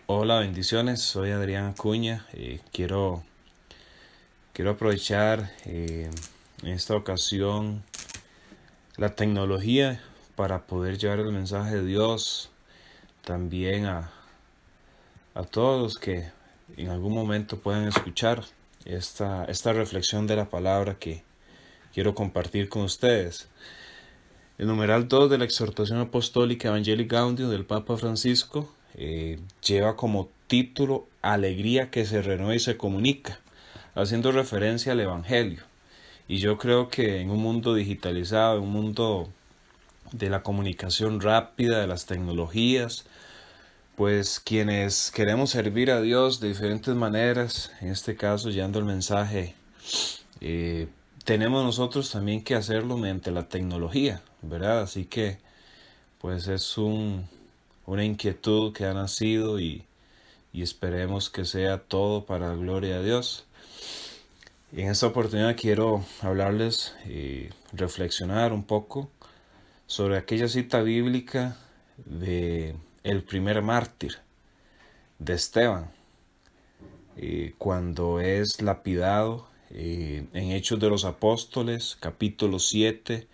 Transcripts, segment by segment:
Hola, bendiciones. Soy Adrián Acuña. Quiero aprovechar en esta ocasión la tecnología para poder llevar el mensaje de Dios también a todos los que en algún momento puedan escuchar esta reflexión de la palabra que quiero compartir con ustedes. El numeral 2 de la exhortación apostólica Evangelii Gaudium del Papa Francisco lleva como título Alegría que se renueva y se comunica, haciendo referencia al Evangelio. Y yo creo que en un mundo digitalizado, en un mundo de la comunicación rápida, de las tecnologías, pues quienes queremos servir a Dios de diferentes maneras, en este caso llevando el mensaje, eh, tenemos nosotros también que hacerlo mediante la tecnología, ¿verdad? Así que pues es una inquietud que ha nacido y esperemos que sea todo para la gloria de Dios. En esta oportunidad quiero hablarles y reflexionar un poco sobre aquella cita bíblica de el primer mártir, de Esteban, cuando es lapidado en Hechos de los Apóstoles, capítulo 7,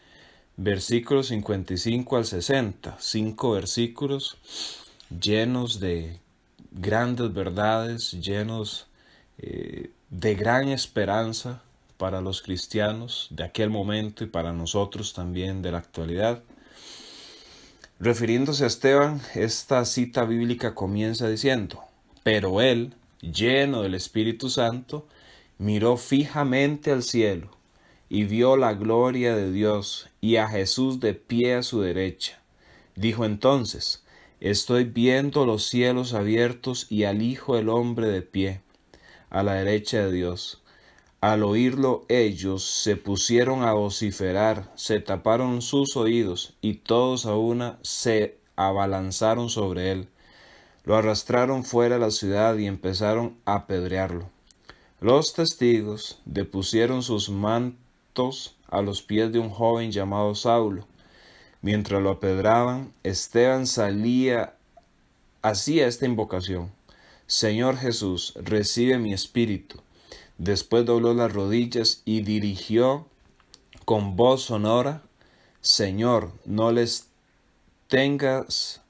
versículos 55 al 60, 5 versículos llenos de grandes verdades, llenos de gran esperanza para los cristianos de aquel momento y para nosotros también de la actualidad. Refiriéndose a Esteban, esta cita bíblica comienza diciendo: pero él, lleno del Espíritu Santo, miró fijamente al cielo y vio la gloria de Dios y a Jesús de pie a su derecha. Dijo entonces: estoy viendo los cielos abiertos y al Hijo del Hombre de pie, a la derecha de Dios. Al oírlo ellos se pusieron a vociferar, se taparon sus oídos y todos a una se abalanzaron sobre él. Lo arrastraron fuera de la ciudad y empezaron a apedrearlo. Los testigos depusieron sus mantos a los pies de un joven llamado Saulo. Mientras lo apedraban, Esteban hacía esta invocación: Señor Jesús, recibe mi espíritu. Después dobló las rodillas y dirigió con voz sonora: Señor, no les tengas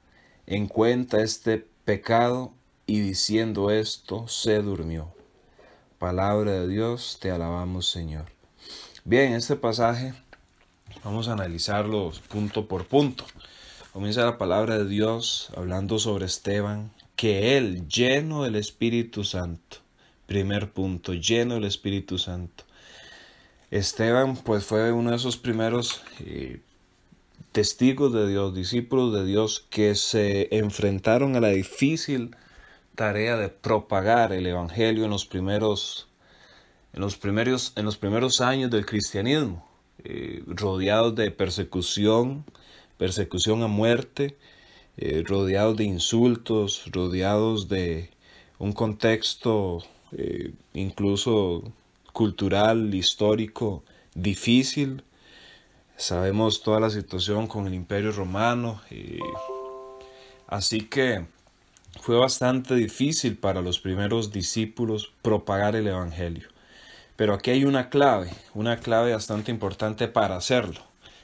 en cuenta este pecado. Y diciendo esto, se durmió. Palabra de Dios, te alabamos, Señor. Bien, este pasaje vamos a analizarlo punto por punto. Comienza la palabra de Dios hablando sobre Esteban, que él, lleno del Espíritu Santo. Primer punto, lleno del Espíritu Santo. Esteban pues fue uno de esos primeros testigos de Dios, discípulos de Dios, que se enfrentaron a la difícil tarea de propagar el Evangelio en los primeros años del cristianismo, rodeados de persecución a muerte, rodeados de insultos, rodeados de un contexto incluso cultural, histórico, difícil. Sabemos toda la situación con el Imperio Romano, así que fue bastante difícil para los primeros discípulos propagar el Evangelio. Pero aquí hay una clave bastante importante para hacerlo.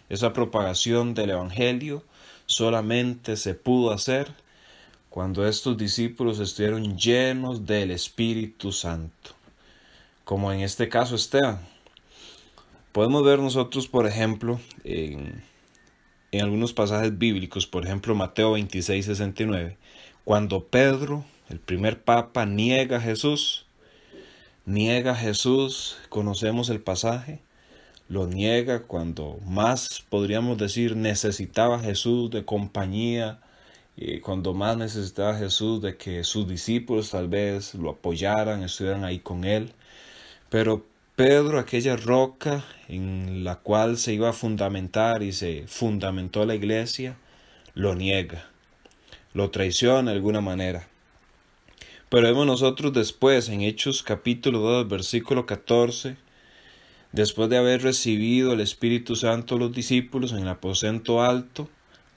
Esa propagación del Evangelio solamente se pudo hacer cuando estos discípulos estuvieron llenos del Espíritu Santo, como en este caso Esteban. Podemos ver nosotros, por ejemplo, en algunos pasajes bíblicos, por ejemplo Mateo 26, 69, cuando Pedro, el primer papa, niega a Jesús, conocemos el pasaje, lo niega cuando más, podríamos decir, necesitaba Jesús de compañía, cuando más necesitaba Jesús de que sus discípulos tal vez lo apoyaran, estuvieran ahí con él. Pero Pedro, aquella roca en la cual se iba a fundamentar y se fundamentó la iglesia, lo niega, lo traiciona de alguna manera. Pero vemos nosotros después, en Hechos capítulo 2, versículo 14, después de haber recibido el Espíritu Santo los discípulos en el aposento alto,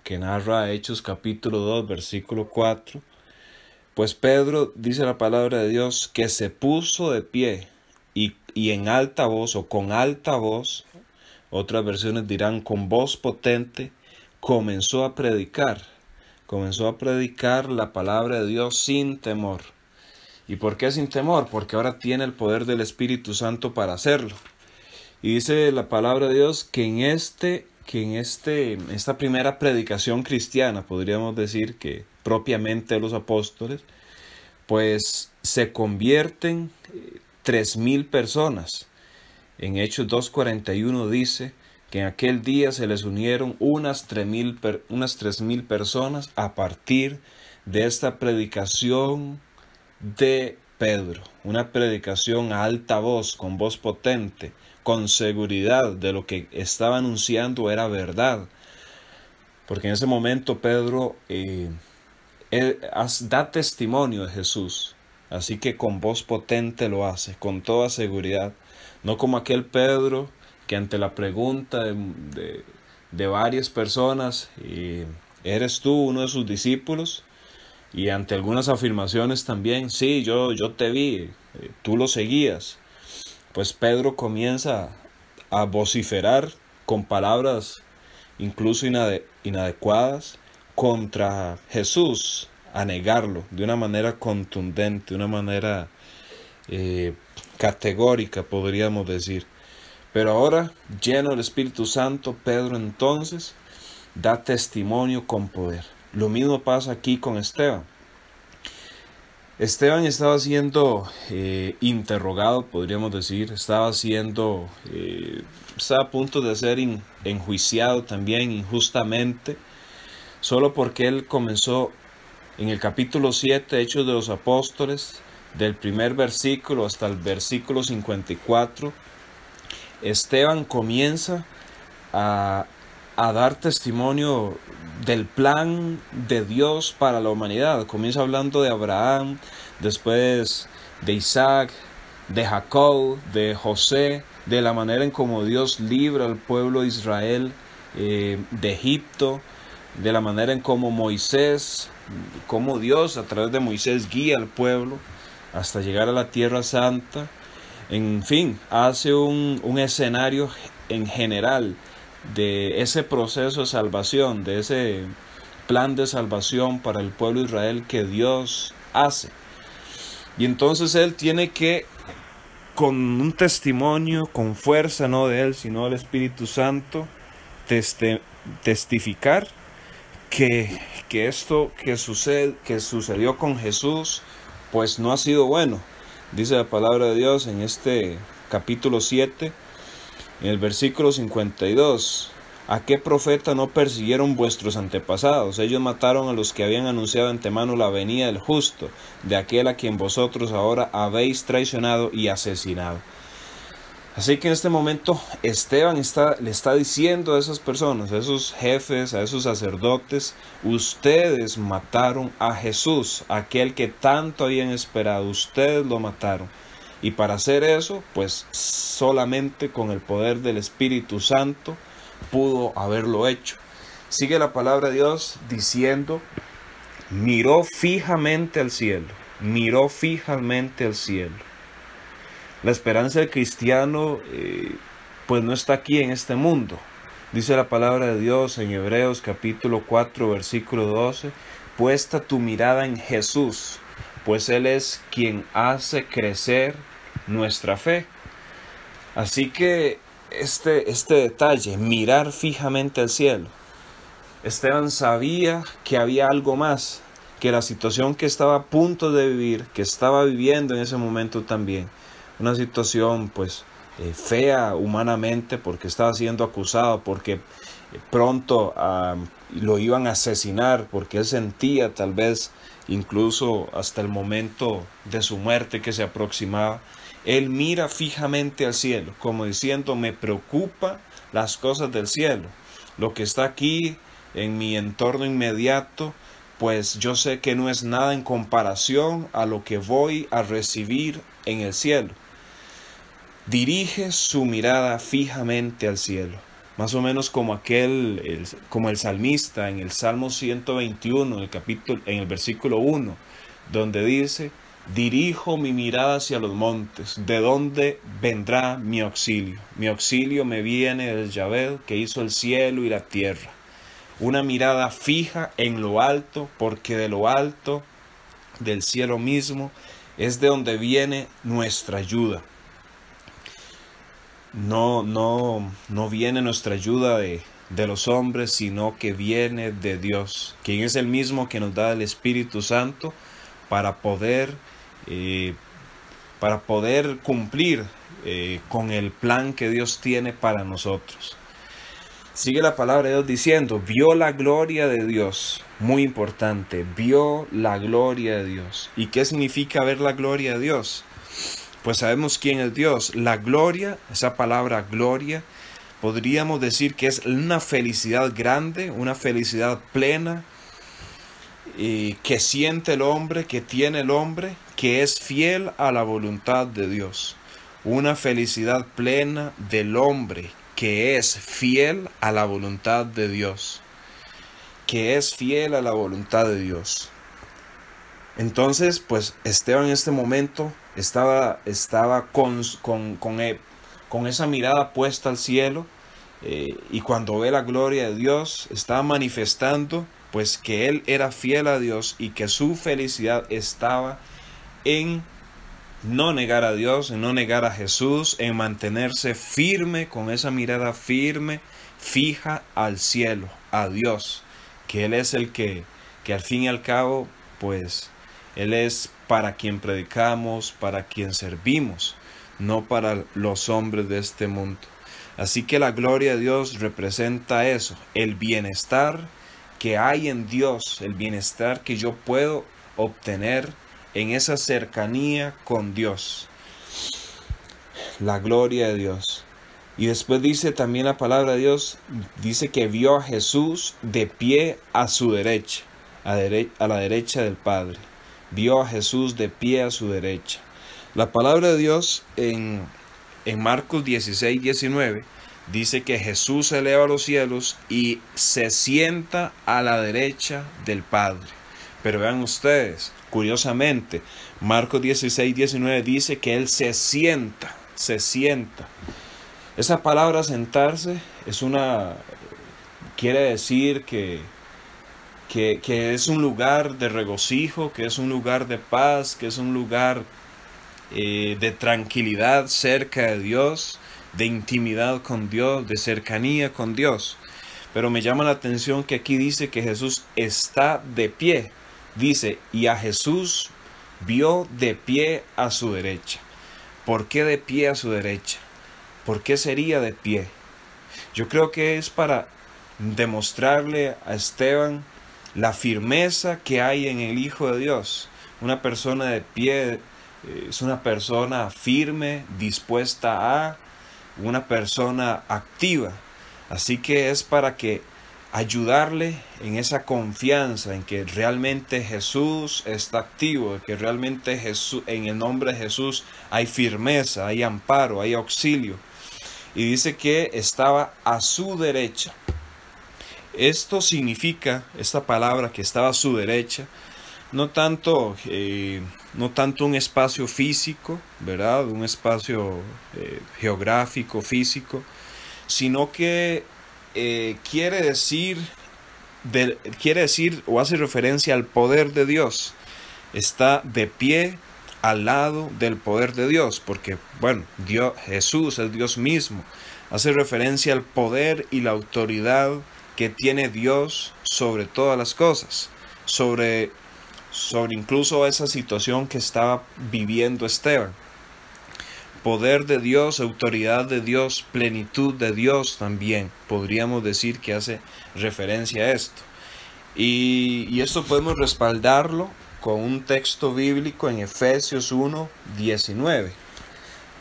que narra Hechos capítulo 2, versículo 4, Pues Pedro, dice la palabra de Dios, que se puso de pie y en alta voz o con alta voz, otras versiones dirán con voz potente, comenzó a predicar la palabra de Dios sin temor. ¿Y por qué sin temor? Porque ahora tiene el poder del Espíritu Santo para hacerlo. Y dice la palabra de Dios que en esta primera predicación cristiana, podríamos decir que propiamente de los apóstoles, pues se convierten 3,000 personas. En Hechos 2:41 dice que en aquel día se les unieron unas 3,000 personas a partir de esta predicación de Pedro. Una predicación a alta voz, con voz potente, con seguridad de lo que estaba anunciando era verdad. Porque en ese momento Pedro da testimonio de Jesús. Así que con voz potente lo hace, con toda seguridad. No como aquel Pedro que ante la pregunta de varias personas, ¿eres tú uno de sus discípulos? Y ante algunas afirmaciones también, sí, yo te vi, tú lo seguías. Pues Pedro comienza a vociferar con palabras incluso inadecuadas contra Jesús, a negarlo de una manera contundente, de una manera categórica, podríamos decir. Pero ahora, lleno del Espíritu Santo, Pedro entonces da testimonio con poder. Lo mismo pasa aquí con Esteban. Esteban estaba siendo interrogado, podríamos decir, estaba a punto de ser enjuiciado también injustamente, solo porque él comenzó en el capítulo 7, Hechos de los Apóstoles, del primer versículo hasta el versículo 54, Esteban comienza a dar testimonio del plan de Dios para la humanidad. Comienza hablando de Abraham, después de Isaac, de Jacob, de José, de la manera en cómo Dios libra al pueblo de Israel de Egipto, de la manera en cómo cómo Dios a través de Moisés guía al pueblo hasta llegar a la Tierra Santa. En fin, hace un escenario en general de ese proceso de salvación, de ese plan de salvación para el pueblo de Israel que Dios hace. Y entonces él tiene que, con un testimonio, con fuerza, no de él, sino del Espíritu Santo, testificar que esto que sucedió con Jesús, pues no ha sido bueno. Dice la palabra de Dios en este capítulo 7, en el versículo 52, ¿a qué profeta no persiguieron vuestros antepasados? Ellos mataron a los que habían anunciado de antemano la venida del justo, de aquel a quien vosotros ahora habéis traicionado y asesinado. Así que en este momento Esteban le está diciendo a esas personas, a esos jefes, a esos sacerdotes, ustedes mataron a Jesús, aquel que tanto habían esperado, ustedes lo mataron. Y para hacer eso, pues solamente con el poder del Espíritu Santo pudo haberlo hecho. Sigue la palabra de Dios diciendo, miró fijamente al cielo, miró fijamente al cielo. La esperanza del cristiano pues no está aquí en este mundo. Dice la palabra de Dios en Hebreos capítulo 4 versículo 12, puesta tu mirada en Jesús, pues Él es quien hace crecer nuestra fe. Así que este detalle, mirar fijamente al cielo. Esteban sabía que había algo más, que la situación que estaba a punto de vivir, que estaba viviendo en ese momento también, una situación pues fea humanamente, porque estaba siendo acusado, porque pronto lo iban a asesinar, porque él sentía tal vez incluso hasta el momento de su muerte que se aproximaba. Él mira fijamente al cielo, como diciendo, me preocupa las cosas del cielo. Lo que está aquí en mi entorno inmediato, pues yo sé que no es nada en comparación a lo que voy a recibir en el cielo. Dirige su mirada fijamente al cielo, más o menos como como el salmista en el Salmo 121, en el versículo 1, donde dice: dirijo mi mirada hacia los montes, ¿de dónde vendrá mi auxilio? Mi auxilio me viene del Yahvé, que hizo el cielo y la tierra. Una mirada fija en lo alto, porque de lo alto, del cielo mismo, es de donde viene nuestra ayuda. No viene nuestra ayuda de los hombres, sino que viene de Dios, quien es el mismo que nos da el Espíritu Santo para poder cumplir con el plan que Dios tiene para nosotros. Sigue la palabra de Dios diciendo: vio la gloria de Dios. Muy importante, vio la gloria de Dios. ¿Y qué significa ver la gloria de Dios? Pues sabemos quién es Dios. La gloria, esa palabra gloria, podríamos decir que es una felicidad grande, una felicidad plena, que siente el hombre, que tiene el hombre, que es fiel a la voluntad de Dios. Una felicidad plena del hombre que es fiel a la voluntad de Dios. Que es fiel a la voluntad de Dios. Entonces, pues Esteban en este momento estaba con esa mirada puesta al cielo, y cuando ve la gloria de Dios, estaba manifestando pues que él era fiel a Dios y que su felicidad estaba en no negar a Dios, en no negar a Jesús, en mantenerse firme, con esa mirada firme, fija al cielo, a Dios, que Él es el que al fin y al cabo, pues, Él es para quien predicamos, para quien servimos, no para los hombres de este mundo. Así que la gloria de Dios representa eso, el bienestar que hay en Dios, el bienestar que yo puedo obtener en esa cercanía con Dios. La gloria de Dios. Y después dice también la palabra de Dios, dice que vio a Jesús de pie a su derecha, a la derecha del Padre. Vio a Jesús de pie a su derecha. La palabra de Dios en Marcos 16, 19 dice que Jesús se eleva a los cielos y se sienta a la derecha del Padre. Pero vean ustedes, curiosamente, Marcos 16, 19 dice que Él se sienta. Esa palabra sentarse quiere decir que es un lugar de regocijo, que es un lugar de paz, que es un lugar de tranquilidad cerca de Dios, de intimidad con Dios, de cercanía con Dios. Pero me llama la atención que aquí dice que Jesús está de pie. Dice, y a Jesús vio de pie a su derecha. ¿Por qué de pie a su derecha? ¿Por qué sería de pie? Yo creo que es para demostrarle a Esteban la firmeza que hay en el Hijo de Dios. Una persona de pie es una persona firme, dispuesta a, una persona activa. Así que es para que ayudarle en esa confianza en que realmente Jesús está activo, que realmente Jesús, en el nombre de Jesús hay firmeza, hay amparo, hay auxilio. Y dice que estaba a su derecha. Esto significa, esta palabra que estaba a su derecha, no tanto un espacio físico, ¿verdad? Un espacio geográfico, físico, sino que quiere decir o hace referencia al poder de Dios. Está de pie al lado del poder de Dios, porque, bueno, Jesús es Dios mismo. Hace referencia al poder y la autoridad que tiene Dios sobre todas las cosas, sobre incluso esa situación que estaba viviendo Esteban. Poder de Dios, autoridad de Dios, plenitud de Dios también. Podríamos decir que hace referencia a esto. Y esto podemos respaldarlo con un texto bíblico en Efesios 1, 19.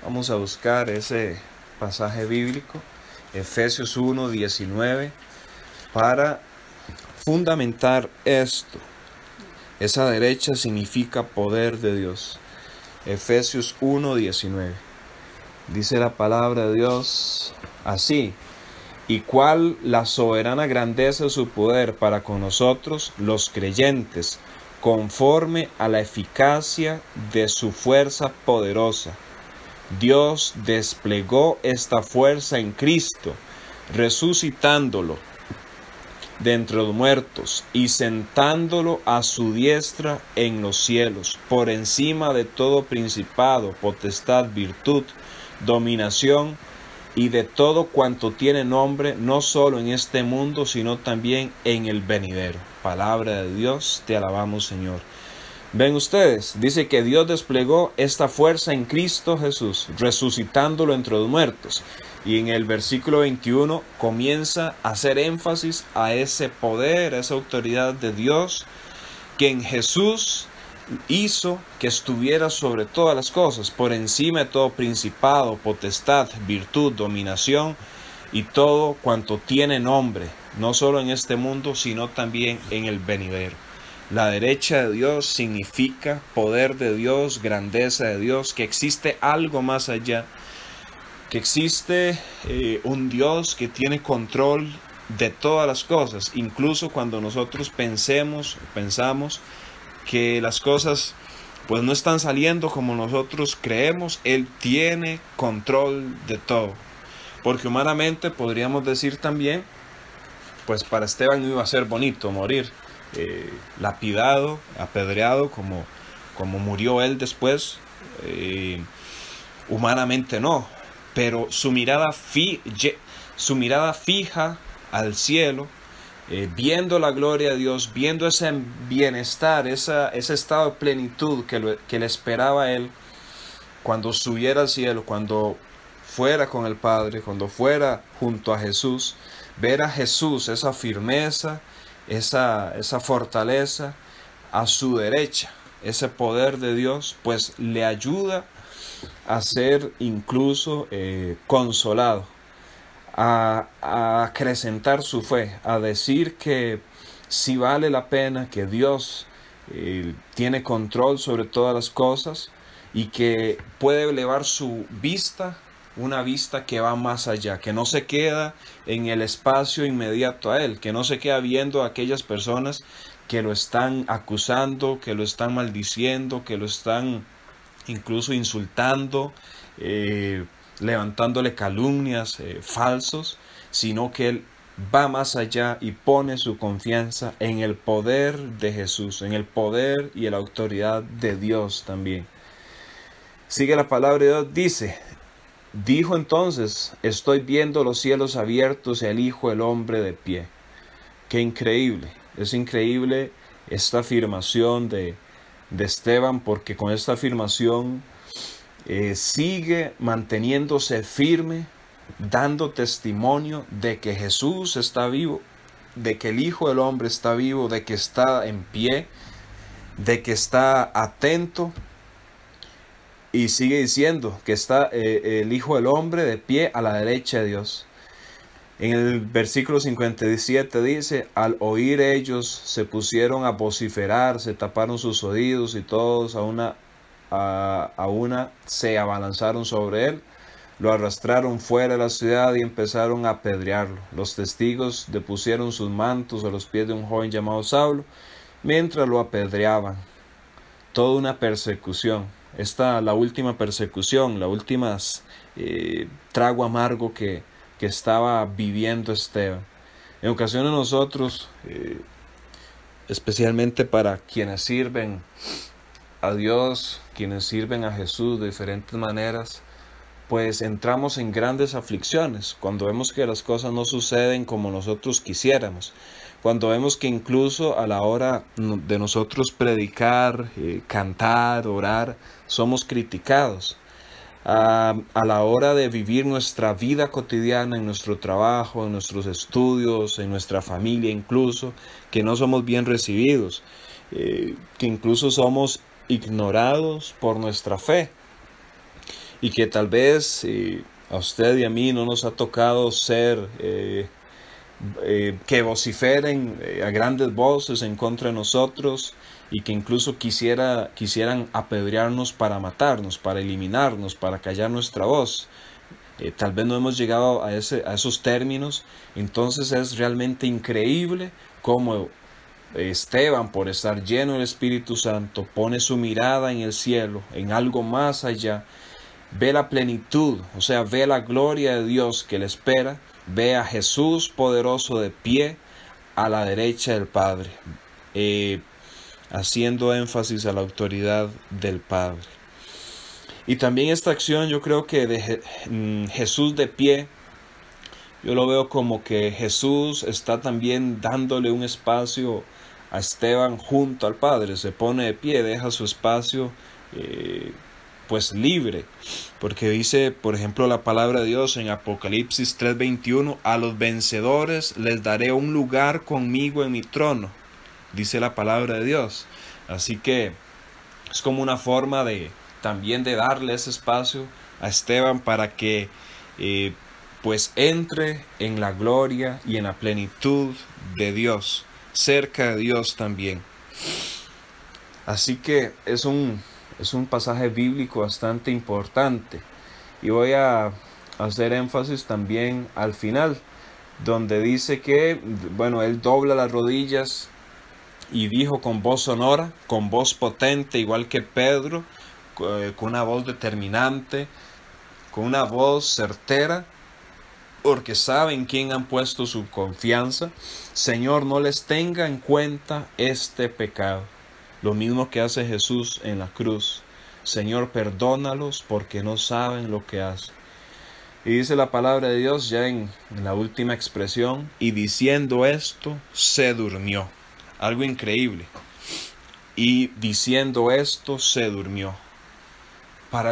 Vamos a buscar ese pasaje bíblico, Efesios 1, 19, para fundamentar esto. Esa derecha significa poder de Dios. Efesios 1, 19. Dice la palabra de Dios así: y cuál la soberana grandeza de su poder para con nosotros los creyentes, conforme a la eficacia de su fuerza poderosa. Dios desplegó esta fuerza en Cristo, resucitándolo de entre los muertos y sentándolo a su diestra en los cielos, por encima de todo principado, potestad, virtud, dominación y de todo cuanto tiene nombre, no solo en este mundo, sino también en el venidero. Palabra de Dios, te alabamos, Señor. Ven ustedes, dice que Dios desplegó esta fuerza en Cristo Jesús, resucitándolo entre los muertos. Y en el versículo 21 comienza a hacer énfasis a ese poder, a esa autoridad de Dios, que en Jesús hizo que estuviera sobre todas las cosas, por encima de todo principado, potestad, virtud, dominación y todo cuanto tiene nombre, no solo en este mundo, sino también en el venidero. La derecha de Dios significa poder de Dios, grandeza de Dios, que existe algo más allá, que existe un Dios que tiene control de todas las cosas, incluso cuando nosotros pensamos que las cosas pues no están saliendo como nosotros creemos. Él tiene control de todo, porque humanamente podríamos decir también, pues para Esteban no iba a ser bonito morir lapidado, apedreado como murió él después. Humanamente no, pero su mirada fija al cielo, viendo la gloria de Dios, viendo ese bienestar, ese estado de plenitud que le esperaba a él cuando subiera al cielo, cuando fuera con el Padre, cuando fuera junto a Jesús. Ver a Jesús, esa firmeza, esa fortaleza a su derecha, ese poder de Dios, pues le ayuda a ser incluso consolado, a acrecentar su fe, a decir que sí vale la pena, que Dios tiene control sobre todas las cosas y que puede elevar su vista, una vista que va más allá, que no se queda en el espacio inmediato a él, que no se queda viendo a aquellas personas que lo están acusando, que lo están maldiciendo, que lo están incluso insultando, levantándole calumnias falsos, sino que él va más allá y pone su confianza en el poder de Jesús, en el poder y en la autoridad de Dios también. Sigue la palabra de Dios, dijo entonces, estoy viendo los cielos abiertos y al Hijo del Hombre de pie. Qué increíble, es increíble esta afirmación de Esteban, porque con esta afirmación sigue manteniéndose firme, dando testimonio de que Jesús está vivo, de que el Hijo del Hombre está vivo, de que está en pie, de que está atento. Y sigue diciendo que está el Hijo del Hombre de pie a la derecha de Dios. En el versículo 57 dice, al oír ellos se pusieron a vociferar, se taparon sus oídos y todos a una se abalanzaron sobre él, lo arrastraron fuera de la ciudad y empezaron a apedrearlo. Los testigos depusieron sus mantos a los pies de un joven llamado Saulo, mientras lo apedreaban. Toda una persecución. La última persecución, la última trago amargo que estaba viviendo Esteban. En ocasiones nosotros, especialmente para quienes sirven a Dios, quienes sirven a Jesús de diferentes maneras, pues entramos en grandes aflicciones cuando vemos que las cosas no suceden como nosotros quisiéramos, cuando vemos que incluso a la hora de nosotros predicar, cantar, orar, somos criticados. A la hora de vivir nuestra vida cotidiana, en nuestro trabajo, en nuestros estudios, en nuestra familia incluso, que no somos bien recibidos, que incluso somos ignorados por nuestra fe, y que tal vez a usted y a mí no nos ha tocado ser que vociferen a grandes voces en contra de nosotros, y que incluso quisieran apedrearnos para matarnos, para eliminarnos, para callar nuestra voz. Tal vez no hemos llegado a esos términos. Entonces es realmente increíble cómo Esteban, por estar lleno del Espíritu Santo, pone su mirada en el cielo, en algo más allá, ve la plenitud, o sea, ve la gloria de Dios que le espera, ve a Jesús poderoso de pie a la derecha del Padre, haciendo énfasis a la autoridad del Padre. Y también esta acción, yo creo que de Jesús de pie, yo lo veo como que Jesús está también dándole un espacio a Esteban junto al Padre. Se pone de pie, deja su espacio pues libre, porque dice, por ejemplo, la palabra de Dios en Apocalipsis 3:21, a los vencedores les daré un lugar conmigo en mi trono, dice la palabra de Dios. Así que es como una forma de también de darle ese espacio a Esteban para que pues entre en la gloria y en la plenitud de Dios, cerca de Dios también. Así que es un pasaje bíblico bastante importante. Y voy a hacer énfasis también al final, donde dice que, bueno, él dobla las rodillas y dijo con voz sonora, con voz potente, igual que Pedro, con una voz determinante, con una voz certera, porque saben quién han puesto su confianza. Señor, no les tenga en cuenta este pecado. Lo mismo que hace Jesús en la cruz. Señor, perdónalos porque no saben lo que hacen. Y dice la palabra de Dios ya en la última expresión, y diciendo esto, se durmió. Algo increíble. Y diciendo esto, se durmió. Para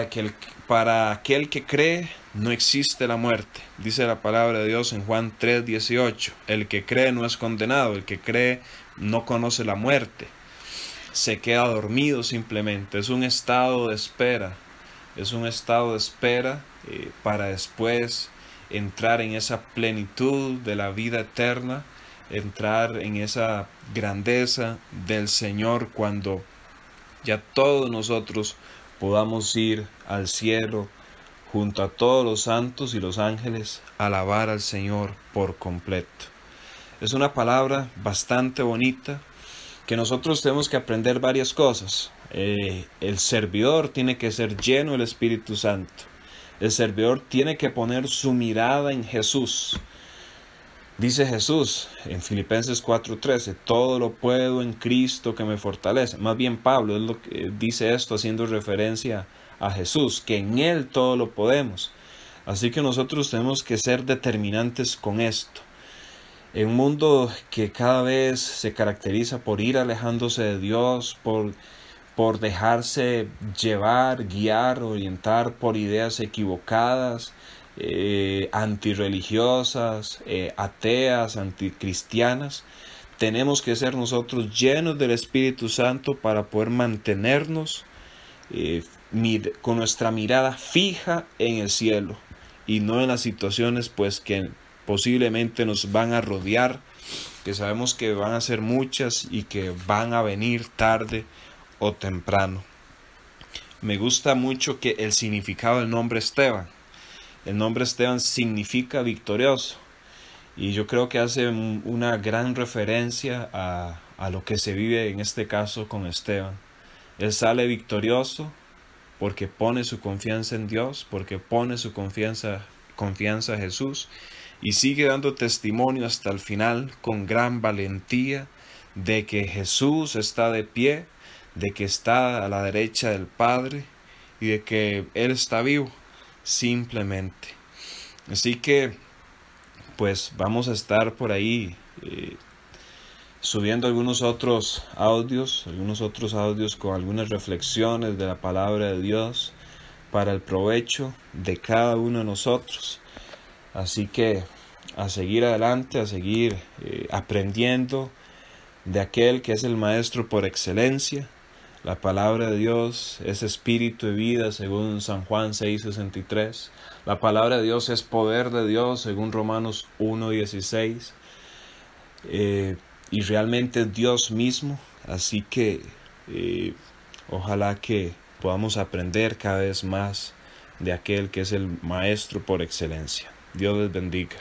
aquel que cree, no existe la muerte. Dice la palabra de Dios en Juan 3:18. El que cree no es condenado. El que cree no conoce la muerte. Se queda dormido simplemente. Es un estado de espera. Es un estado de espera para después entrar en esa plenitud de la vida eterna. Entrar en esa grandeza del Señor cuando ya todos nosotros podamos ir al cielo junto a todos los santos y los ángeles a alabar al Señor por completo. Es una palabra bastante bonita que nosotros tenemos que aprender varias cosas. El servidor tiene que ser lleno del Espíritu Santo. El servidor tiene que poner su mirada en Jesús. Dice Jesús en Filipenses 4:13, todo lo puedo en Cristo que me fortalece. Más bien Pablo es lo que dice esto haciendo referencia a Jesús, que en Él todo lo podemos. Así que nosotros tenemos que ser determinantes con esto. En un mundo que cada vez se caracteriza por ir alejándose de Dios, por dejarse llevar, guiar, orientar por ideas equivocadas, antirreligiosas, ateas, anticristianas, tenemos que ser nosotros llenos del Espíritu Santo para poder mantenernos con nuestra mirada fija en el cielo y no en las situaciones pues que posiblemente nos van a rodear, que sabemos que van a ser muchas y que van a venir tarde o temprano. Me gusta mucho que el significado del nombre Esteban. El nombre Esteban significa victorioso. Y yo creo que hace una gran referencia a lo que se vive en este caso con Esteban. Él sale victorioso porque pone su confianza en Dios, porque pone su confianza a Jesús y sigue dando testimonio hasta el final con gran valentía de que Jesús está de pie, de que está a la derecha del Padre y de que Él está vivo. Simplemente. Así que pues vamos a estar por ahí subiendo algunos otros audios con algunas reflexiones de la palabra de Dios para el provecho de cada uno de nosotros. Así que a seguir adelante, a seguir aprendiendo de aquel que es el maestro por excelencia. La palabra de Dios es espíritu y vida según San Juan 6:63. La palabra de Dios es poder de Dios según Romanos 1:16. Y realmente es Dios mismo. Así que ojalá que podamos aprender cada vez más de aquel que es el maestro por excelencia. Dios les bendiga.